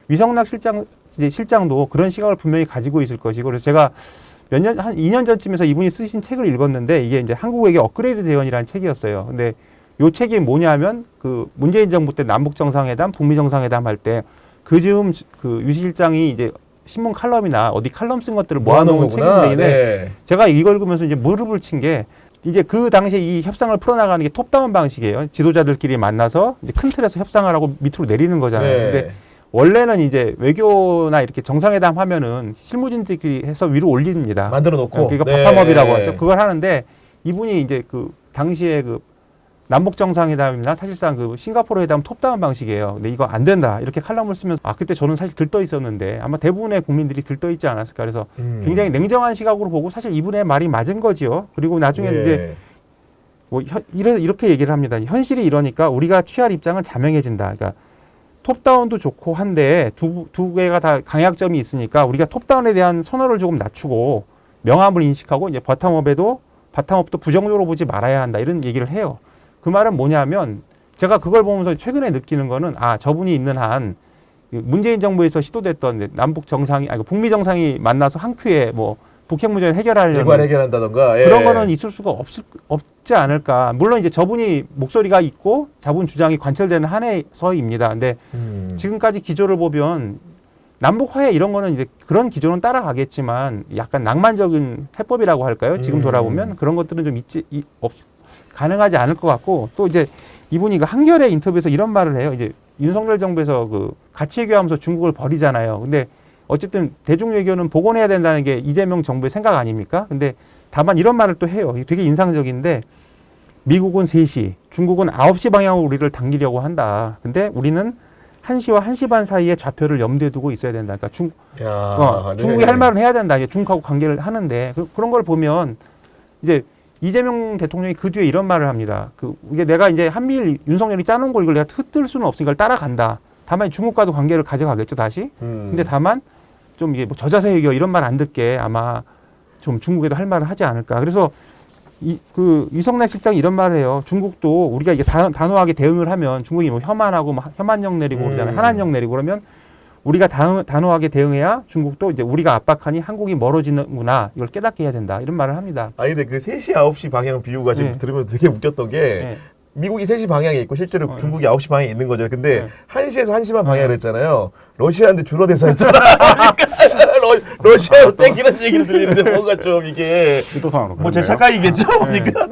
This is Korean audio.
위성락 실장도 그런 시각을 분명히 가지고 있을 것이고, 그래서 제가 한 2년 전쯤에서 이분이 쓰신 책을 읽었는데, 이게 이제 한국에게 업그레이드 대원이라는 책이었어요. 근데 요 책이 뭐냐면, 그 문재인 정부 때 남북 정상회담, 북미 정상회담 할 때 그 즈음 그 유 실장이 이제 신문 칼럼이나 어디 칼럼 쓴 것들을 모아놓은 책인데, 네. 제가 이걸 읽으면서 이제 무릎을 친 게, 이제 그 당시에 이 협상을 풀어나가는 게 톱다운 방식이에요. 지도자들끼리 만나서 이제 큰 틀에서 협상을 하고 밑으로 내리는 거잖아요. 네. 근데 원래는 이제 외교나 이렇게 정상회담 하면은 실무진들끼리 해서 위로 올립니다. 만들어 놓고. 그러니까 네. 바텀업이라고 하죠. 그걸 하는데, 이분이 이제 그 당시에 그 남북 정상회담이나 사실상 그 싱가포르 회담 톱다운 방식이에요. 근데 이거 안 된다. 이렇게 칼럼을 쓰면서, 그때 저는 사실 들떠 있었는데 아마 대부분의 국민들이 들떠 있지 않았을까. 그래서 굉장히 냉정한 시각으로 보고 사실 이분의 말이 맞은 거지요. 그리고 나중에 예. 이제 뭐 이렇게 얘기를 합니다. 현실이 이러니까 우리가 취할 입장은 자명해진다. 그러니까 톱다운도 좋고 한데 두 개가 다 강약점이 있으니까 우리가 톱다운에 대한 선호를 조금 낮추고 명암을 인식하고 이제 바텀업도 부정적으로 보지 말아야 한다. 이런 얘기를 해요. 그 말은 뭐냐면, 제가 그걸 보면서 최근에 느끼는 거는, 저분이 있는 한 문재인 정부에서 시도됐던 남북 정상이, 북미 정상이 만나서 한 큐에 뭐 북핵 문제를 해결하려는 일괄 해결한다던가 그런 거는 있을 수가 없지 않을까. 물론 이제 저분이 목소리가 있고 저분 주장이 관철되는 한에서입니다. 근데 지금까지 기조를 보면 남북 화해 이런 거는 이제 그런 기조는 따라가겠지만 약간 낭만적인 해법이라고 할까요? 지금 돌아보면 그런 것들은 좀 가능하지 않을 것 같고, 또 이제 이분이 그 한겨레 인터뷰에서 이런 말을 해요. 이제 윤석열 정부에서 그 가치 외교하면서 중국을 버리잖아요. 근데 어쨌든 대중 외교는 복원해야 된다는 게 이재명 정부의 생각 아닙니까? 근데 다만 이런 말을 또 해요. 되게 인상적인데, 미국은 3시, 중국은 9시 방향으로 우리를 당기려고 한다. 근데 우리는 1시와 1시 반 사이에 좌표를 염두에 두고 있어야 된다. 그러니까 중국이 할 말은 해야 된다. 중국하고 관계를 하는데, 그런 걸 보면 이제 이재명 대통령이 그 뒤에 이런 말을 합니다. 이게 내가 이제 한미일 윤석열이 짜놓은 걸 이걸 내가 흩을 수는 없으니까 따라간다. 다만 중국과도 관계를 가져가겠죠, 다시. 근데 다만 좀 이게 뭐 저자세 외교 이런 말 안 듣게 아마 좀 중국에도 할 말을 하지 않을까. 그래서 유성락 실장이 이런 말을 해요. 중국도 우리가 이게 단호하게 대응을 하면 중국이 뭐 혐한하고 뭐 혐한령 내리고 그러잖아요. 한한령 내리고 그러면 우리가 단호하게 대응해야 중국도 이제 우리가 압박하니 한국이 멀어지는구나. 이걸 깨닫게 해야 된다. 이런 말을 합니다. 근데 그 3시, 9시 방향 비유가 지금 들으면서 되게 웃겼던 게 미국이 3시 방향에 있고 실제로 중국이 9시 방향에 있는 거잖아요. 근데 1시에서 1시 반 방향을 했잖아요. 러시아한테 줄어대서 했잖아. 그러니까 러시아로 땡기는 얘기를 들리는데 뭔가 좀 이게 지도상으로 뭐 제 착각이겠죠? 보니까.